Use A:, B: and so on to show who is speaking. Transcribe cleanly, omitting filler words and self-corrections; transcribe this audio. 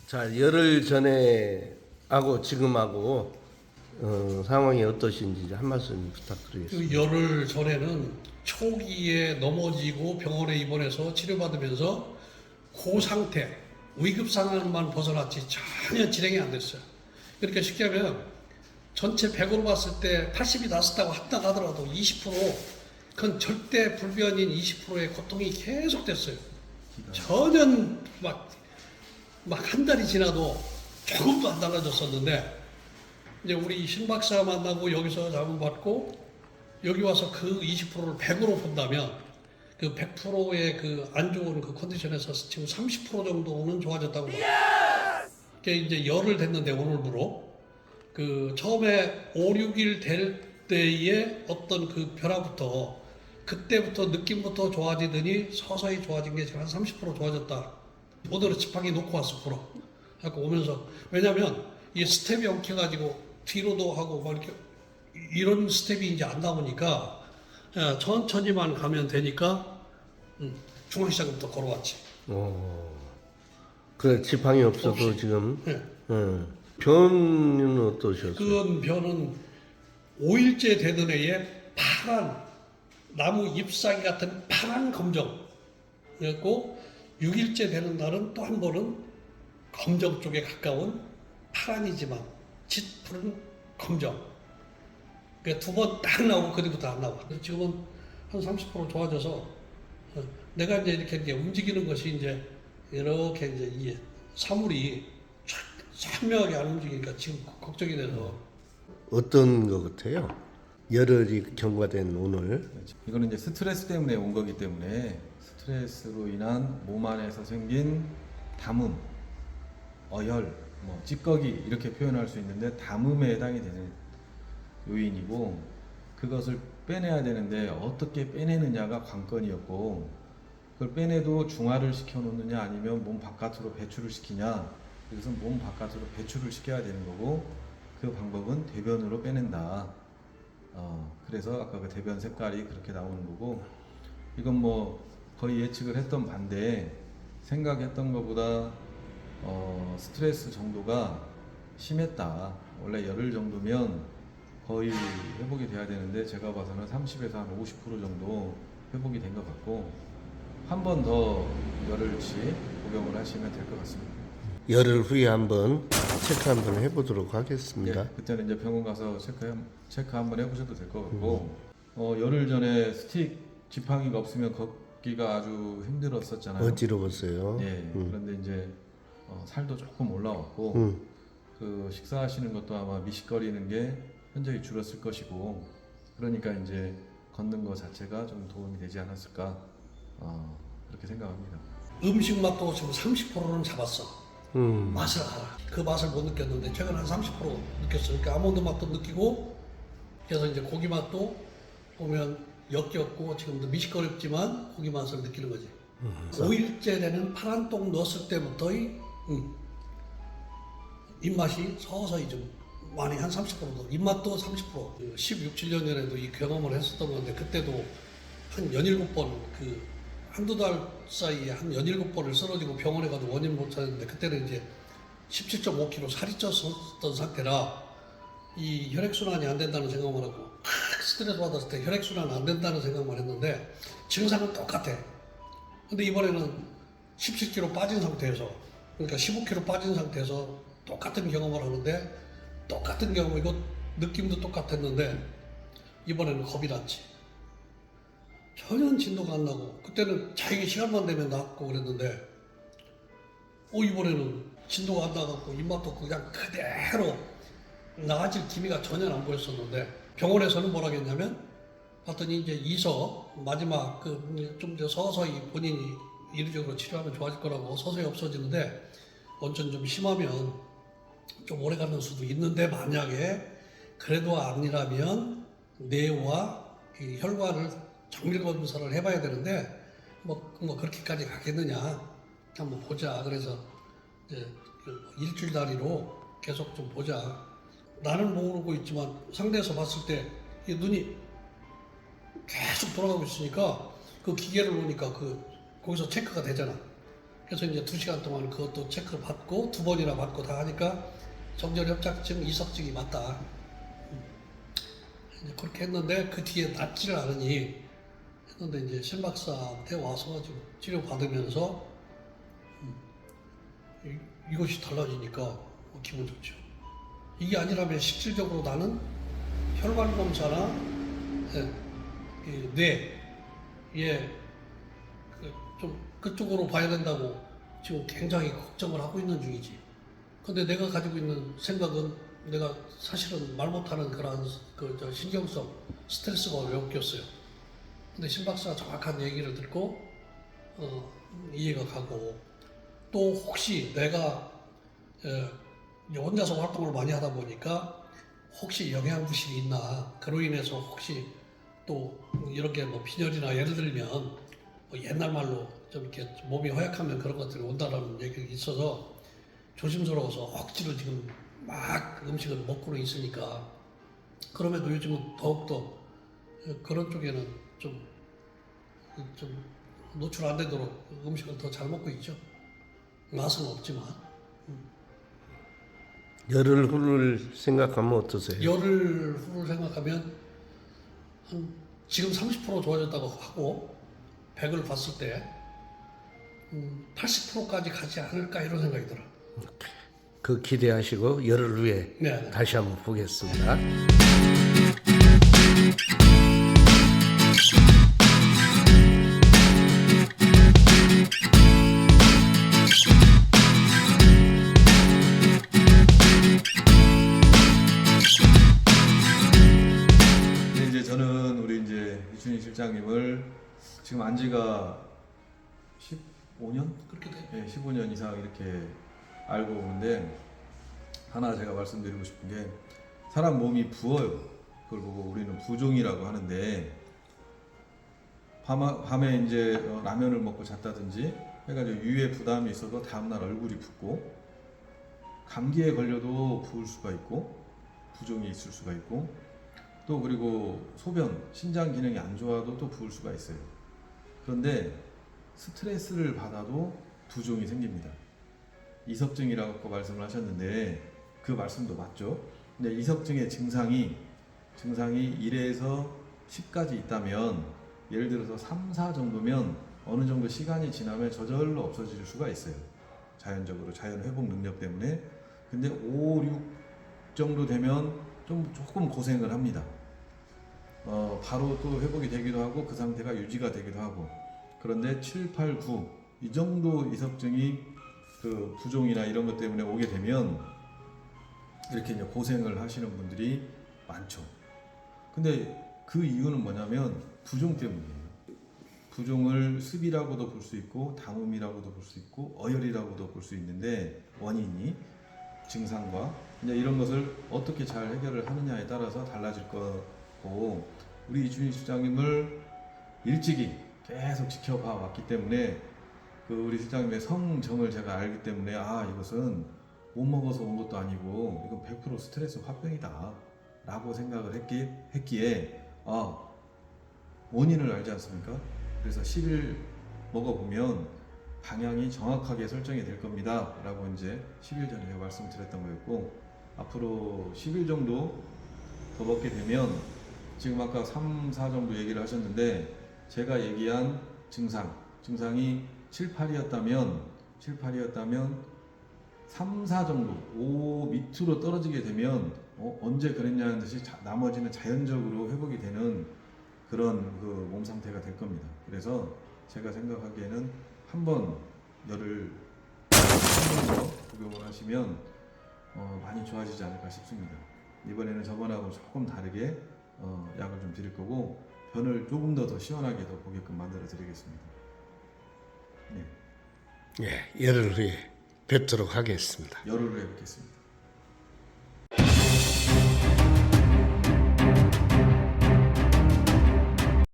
A: 자, 열흘 전에 하고 지금하고 상황이 어떠신지 이제 한 말씀 부탁드리겠습니다.
B: 그 열흘 전에는 초기에 넘어지고 병원에 입원해서 치료받으면서 그 상태, 위급 상황만 벗어났지 전혀 진행이 안 됐어요. 그러니까 쉽게 하면 전체 100으로 봤을 때 80이 났었다고 한다 하더라도 20% 그건 절대 불변인 20%의 고통이 계속 됐어요. 전혀 막 한 달이 지나도 조금도 안 달라졌었는데 이제 우리 신 박사 만나고 여기서 자문받고 여기 와서 그 20%를 100으로 본다면 그 100%의 그 안 좋은 그 컨디션에서 지금 30% 정도는 좋아졌다고 봐요. 그게 이제 열흘 됐는데 오늘부로 그 처음에 5, 6일 될 때의 어떤 그 변화부터 그때부터 느낌부터 좋아지더니 서서히 좋아진 게 지금 한 30% 좋아졌다. 오늘은 지팡이 놓고 왔어 보러. 하고 오면서 왜냐면 이 스텝이 엉켜가지고 뒤로도 하고 막 이렇게 이런 스텝이 이제 안 나오니까 천천히만 가면 되니까 중앙시장부터 걸어왔지.
A: 그래, 지팡이 없어도
B: 없이.
A: 지금
B: 네.
A: 변은 어떠셨어요?
B: 그 변은 5일째 되던 해에 파란 나무 잎사귀 같은 파란 검정이었고 6일째 되는 날은 또 한 번은 검정 쪽에 가까운 파란이지만 짙푸른 검정. 그러니까 두 번 딱 나오고 그뒤부터 안 나와. 지금은 한 30% 좋아져서 내가 이제 이렇게 이제 움직이는 것이 이제 이렇게 이제 이 사물이 선명하게 안 움직이니까 지금 걱정이 돼서.
A: 어떤 것 같아요? 열흘이 경과된 오늘.
C: 이거는 이제 스트레스 때문에 온 거기 때문에 스트레스로 인한 몸 안에서 생긴 담음, 어혈, 뭐 찌꺼기 이렇게 표현할 수 있는데 담음에 해당이 되는 요인이고 그것을 빼내야 되는데 어떻게 빼내느냐가 관건이었고 그걸 빼내도 중화를 시켜 놓느냐 아니면 몸 바깥으로 배출을 시키냐 그래서 몸 바깥으로 배출을 시켜야 되는 거고 그 방법은 대변으로 빼낸다. 그래서 아까 그 대변 색깔이 그렇게 나오는 거고 이건 뭐 거의 예측을 했던 반대 생각했던 것보다 스트레스 정도가 심했다. 원래 열흘 정도면 거의 회복이 돼야 되는데 제가 봐서는 30에서 한 50% 정도 회복이 된 것 같고 한 번 더 열흘치 복용을 하시면 될 것 같습니다.
A: 열흘 후에 한번 체크 한번 해보도록 하겠습니다.
C: 예, 그때는 이제 병원 가서 체크 한번 해보셔도 될 것 같고 열흘 전에 스틱 지팡이가 없으면 걷기가 아주 힘들었었잖아요.
A: 어지러웠어요.
C: 예, 그런데 이제 살도 조금 올라왔고 그 식사하시는 것도 아마 미식거리는 게 현저히 줄었을 것이고 그러니까 이제 걷는 것 자체가 좀 도움이 되지 않았을까 그렇게 생각합니다.
B: 음식 맛도 지금 30%는 잡았어. 맛을 알아. 그 맛을 못 느꼈는데 최근 한 30% 느꼈어. 그러니까 아몬드 맛도 느끼고 그래서 이제 고기 맛도 보면 역겹고 지금도 미식거렸지만 고기 맛을 느끼는 거지. 5일째 되는 파란 똥 넣었을 때부터의 입맛이 서서히 좀 많이 한 30%도 입맛도 30% 16, 17년 전에도 이 경험을 했었던 건데 그때도 한 17번 그 한두 달 사이에 한 17번을 쓰러지고 병원에 가도 원인 못 찾았는데 그때는 이제 17.5kg 살이 쪘었던 상태라 이 혈액순환이 안 된다는 생각만 하고 스트레스 받았을 때 혈액순환 안 된다는 생각만 했는데 증상은 똑같아. 근데 이번에는 17kg 빠진 상태에서 그러니까 15kg 빠진 상태에서 똑같은 경험을 하는데 똑같은 경험이고 느낌도 똑같았는데 이번에는 겁이 났지. 전혀 진도가 안 나고 그때는 자기 시간만 되면 낫고 그랬는데 이번에는 진도가 안 나갖고 입맛도 그냥 그대로 나아질 기미가 전혀 안 보였었는데 병원에서는 뭐라 했냐면 봤더니 이제 이서 마지막 좀 더 서서히 본인이 이리저리로 치료하면 좋아질 거라고 서서히 없어지는데 원천 좀 심하면 좀 오래 가는 수도 있는데 만약에 그래도 아니라면 뇌와 이 혈관을 정밀 검사를 해봐야 되는데 뭐 그렇게까지 가겠느냐 한번 보자. 그래서 이제 일주일 단위로 계속 좀 보자. 나는 모르고 있지만 상대에서 봤을 때 이 눈이 계속 돌아가고 있으니까 그 기계를 놓으니까 거기서 체크가 되잖아. 그래서 이제 2시간 동안 그것도 체크를 받고 2번이나 받고 다 하니까 정전협착증, 이석증이 맞다. 이제 그렇게 했는데 그 뒤에 낫지를 않으니 했는데 이제 신 박사한테 와서 가지고 치료 받으면서 이것이 달라지니까 기분 좋죠. 이게 아니라면 실질적으로 나는 혈관 검사나 뇌에 좀 그쪽으로 봐야 된다고 지금 굉장히 걱정을 하고 있는 중이지. 근데 내가 가지고 있는 생각은 내가 사실은 말 못하는 그런 신경성 스트레스가 왜 엮였어요. 근데 신 박사가 정확한 얘기를 듣고 이해가 가고 또 혹시 내가 혼자서 활동을 많이 하다 보니까 혹시 영양부실이 있나 그로 인해서 혹시 또 이렇게 뭐 빈혈이나 예를 들면 뭐 옛날 말로 좀 이렇게 몸이 허약하면 그런 것들이 온다라는 얘기가 있어서 조심스러워서 억지로 지금 막 음식을 먹고는 있으니까 그럼에도 요즘은 더욱더 그런 쪽에는 좀 노출 안 되도록 음식을 더 잘 먹고 있죠. 맛은 없지만.
A: 열흘 후를 생각하면 어떠세요?
B: 열흘 후를 생각하면 한 지금 30% 좋아졌다고 하고 100을 봤을 때 80%까지 가지 않을까 이런 생각이 들어.
A: 그 기대하시고 열흘 후에
B: 네.
A: 다시 한번 보겠습니다.
C: 근데 이제 저는 우리 이제 이춘희 실장님을 지금 안 지가 15년?
B: 그렇게 돼.
C: 네, 15년 이상 이렇게 알고 오는데 하나 제가 말씀드리고 싶은 게 사람 몸이 부어요. 그걸 보고 우리는 부종이라고 하는데 밤에 이제 라면을 먹고 잤다든지 해가지고 유해 부담이 있어도 다음날 얼굴이 붓고 감기에 걸려도 부을 수가 있고 부종이 있을 수가 있고 또 그리고 소변, 신장 기능이 안 좋아도 또 부을 수가 있어요. 그런데 스트레스를 받아도 부종이 생깁니다. 이석증이라고 말씀을 하셨는데 그 말씀도 맞죠. 근데 이석증의 증상이 1에서 10까지 있다면 예를 들어서 3, 4 정도면 어느 정도 시간이 지나면 저절로 없어질 수가 있어요. 자연적으로 자연 회복 능력 때문에. 근데 5, 6 정도 되면 조금 고생을 합니다. 바로 또 회복이 되기도 하고 그 상태가 유지가 되기도 하고 그런데 7, 8, 9 이 정도 이석증이 그 부종이나 이런 것 때문에 오게 되면 이렇게 이제 고생을 하시는 분들이 많죠. 근데 그 이유는 뭐냐면 부종 때문이에요. 부종을 습이라고도 볼 수 있고 담음이라고도 볼 수 있고 어혈이라고도 볼 수 있는데 원인이 증상과 이제 이런 것을 어떻게 잘 해결을 하느냐에 따라서 달라질 거고 우리 이춘희 실장님을 일찍이 계속 지켜봐 왔기 때문에 그 우리 실장님의 성정을 제가 알기 때문에 이것은 못 먹어서 온 것도 아니고 이건 100% 스트레스 화병이다 라고 생각을 했기에 원인을 알지 않습니까? 그래서 10일 먹어보면 방향이 정확하게 설정이 될 겁니다 라고 이제 10일 전에 말씀을 드렸던 거였고 앞으로 10일 정도 더 먹게 되면 지금 아까 3, 4 정도 얘기를 하셨는데 제가 얘기한 증상이 7, 8이었다면 3, 4 정도 5 밑으로 떨어지게 되면 언제 그랬냐는 듯이 나머지는 자연적으로 회복이 되는 그런 그 몸 상태가 될 겁니다. 그래서 제가 생각하기에는 한번 열을 하면서 복용을 하시면 많이 좋아지지 않을까 싶습니다. 이번에는 저번하고 조금 다르게 약을 좀 드릴 거고 변을 조금 더 시원하게 더 보게끔 만들어 드리겠습니다. 네.
A: 예, 열흘 후에 뵙도록 하겠습니다.
C: 열흘 후에 뵙겠습니다.